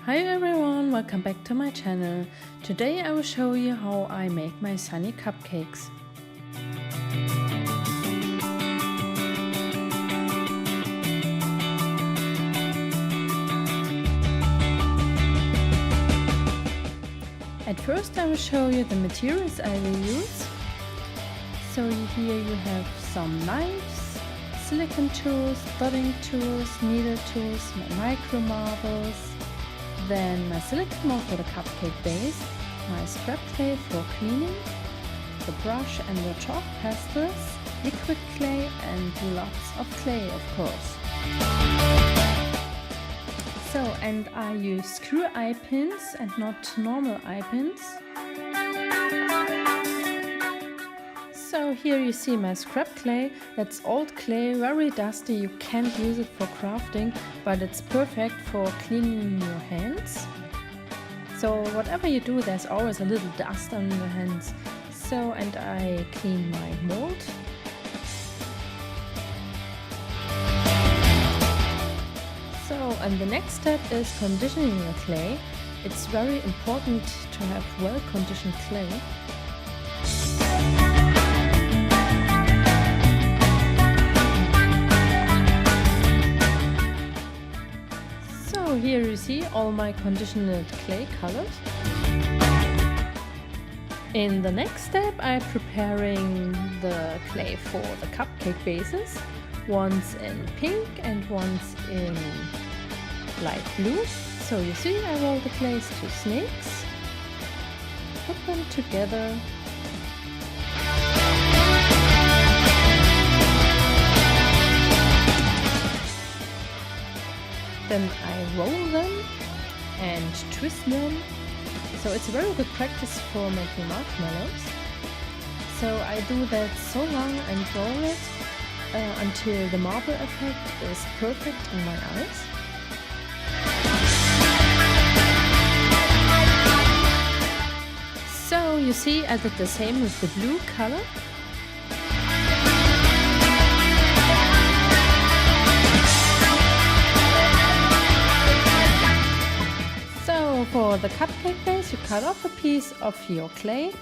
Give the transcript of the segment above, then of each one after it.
Hi everyone, welcome back to my channel. Today I will show you how I make my sunny cupcakes. At first I will show you the materials I will use. So here you have some knives, silicone tools, dotting tools, needle tools, my micro marbles, then my silicone mold for the cupcake base, my scrap clay for cleaning, the brush and the chalk pastels, liquid clay and lots of clay of course. So, and I use screw eye pins and not normal eye pins. So here you see my scrap clay. That's old clay, very dusty, you can't use it for crafting, but it's perfect for cleaning your hands. So whatever you do, there's always a little dust on your hands. So, and I clean my mold. So, and the next step is conditioning your clay. It's very important to have well-conditioned clay. So here you see all my conditioned clay colors. In the next step I'm preparing the clay for the cupcake bases. Once in pink and once in light blue. So you see I roll the clays to snakes, put them together, then I roll them and twist them. So it's a very good practice for making marshmallows. So I do that so long and roll it until the marble effect is perfect in my eyes. So you see I did the same with the blue color. So for the cupcake base you cut off a piece of your clay.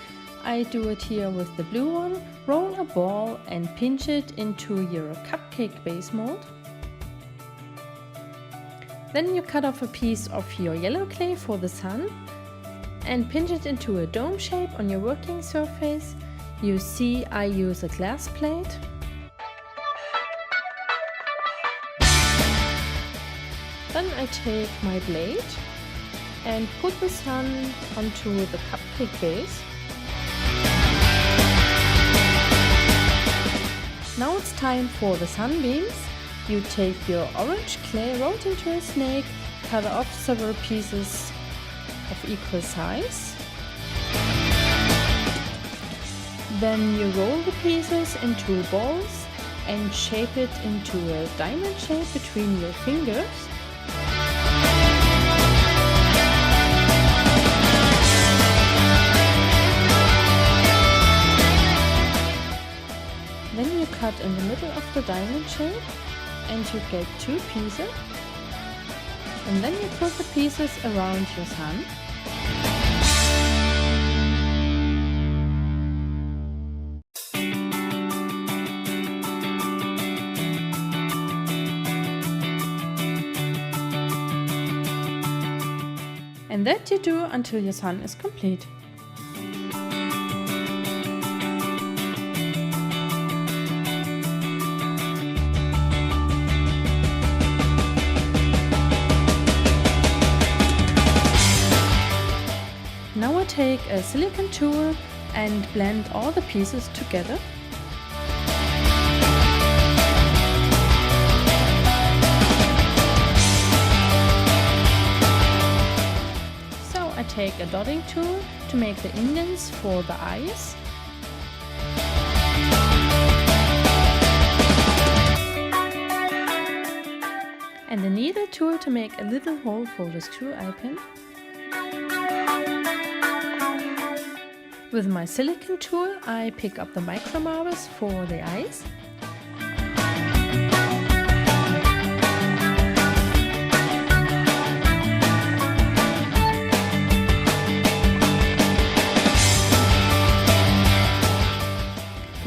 I do it here with the blue one. Roll a ball and pinch it into your cupcake base mold. Then you cut off a piece of your yellow clay for the sun and pinch it into a dome shape on your working surface. You see I use a glass plate. Then I take my blade and put the sun onto the cupcake base. Now it's time for the sunbeams. You take your orange clay, roll it into a snake, cut off several pieces of equal size. Then you roll the pieces into balls and shape it into a diamond shape between your fingers. Then you cut in the middle of the diamond shape and you get two pieces. And then you put the pieces around your sun. And that you do until your sun is complete. Now I take a silicone tool and blend all the pieces together. So I take a dotting tool to make the indents for the eyes. And a needle tool to make a little hole for the screw eye pin. With my silicone tool I pick up the micro marbles for the eyes.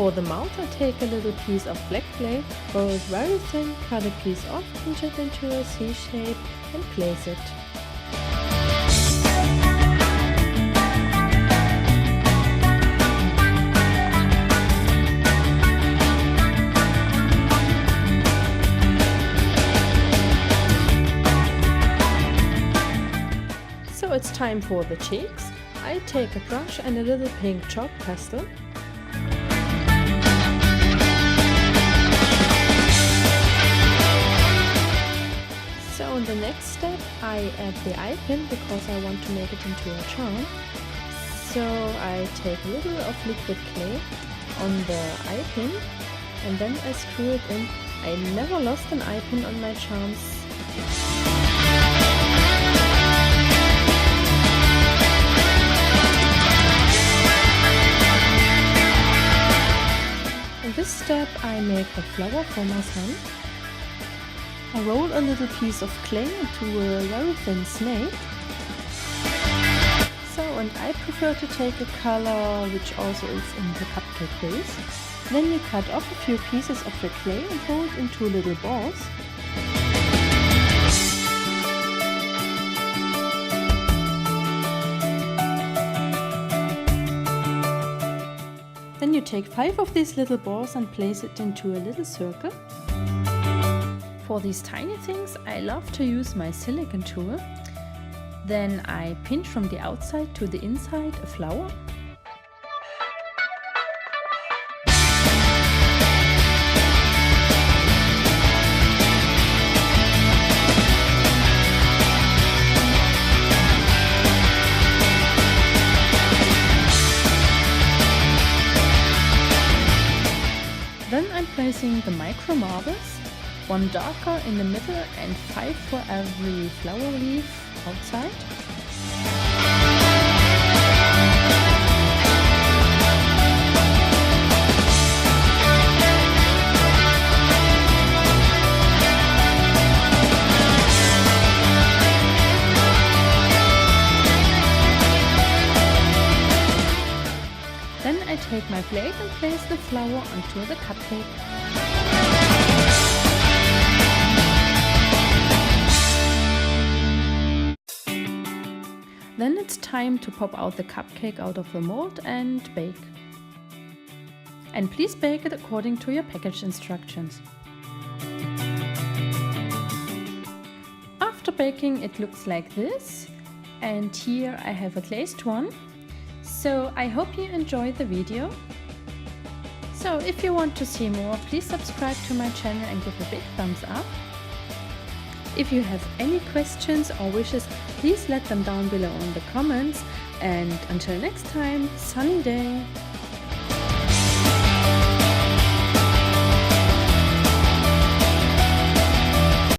For the mouth I take a little piece of black clay, roll it very thin, cut a piece off, pinch it into a C shape and place it. So it's time for the cheeks. I take a brush and a little pink chalk pastel. So in the next step I add the eye pin because I want to make it into a charm. So I take a little of liquid clay on the eye pin and then I screw it in. I never lost an eye pin on my charms. In this step I make a flower for my son. I roll a little piece of clay into a very thin snake. So, and I prefer to take a color which also is in the cupcake base. Then you cut off a few pieces of the clay and hold into little balls. Then you take 5 of these little balls and place it into a little circle. For these tiny things I love to use my silicone tool. Then I pinch from the outside to the inside a flower. Then I'm placing the micro marbles, 1 darker in the middle and 5 for every flower leaf outside. Then I take my blade and place the flower onto the cupcake. Then it's time to pop out the cupcake out of the mold and bake. And please bake it according to your package instructions. After baking it looks like this, and here I have a glazed one. So I hope you enjoyed the video. So if you want to see more, please subscribe to my channel and give a big thumbs up. If you have any questions or wishes, please let them down below in the comments. And until next time, sunny day!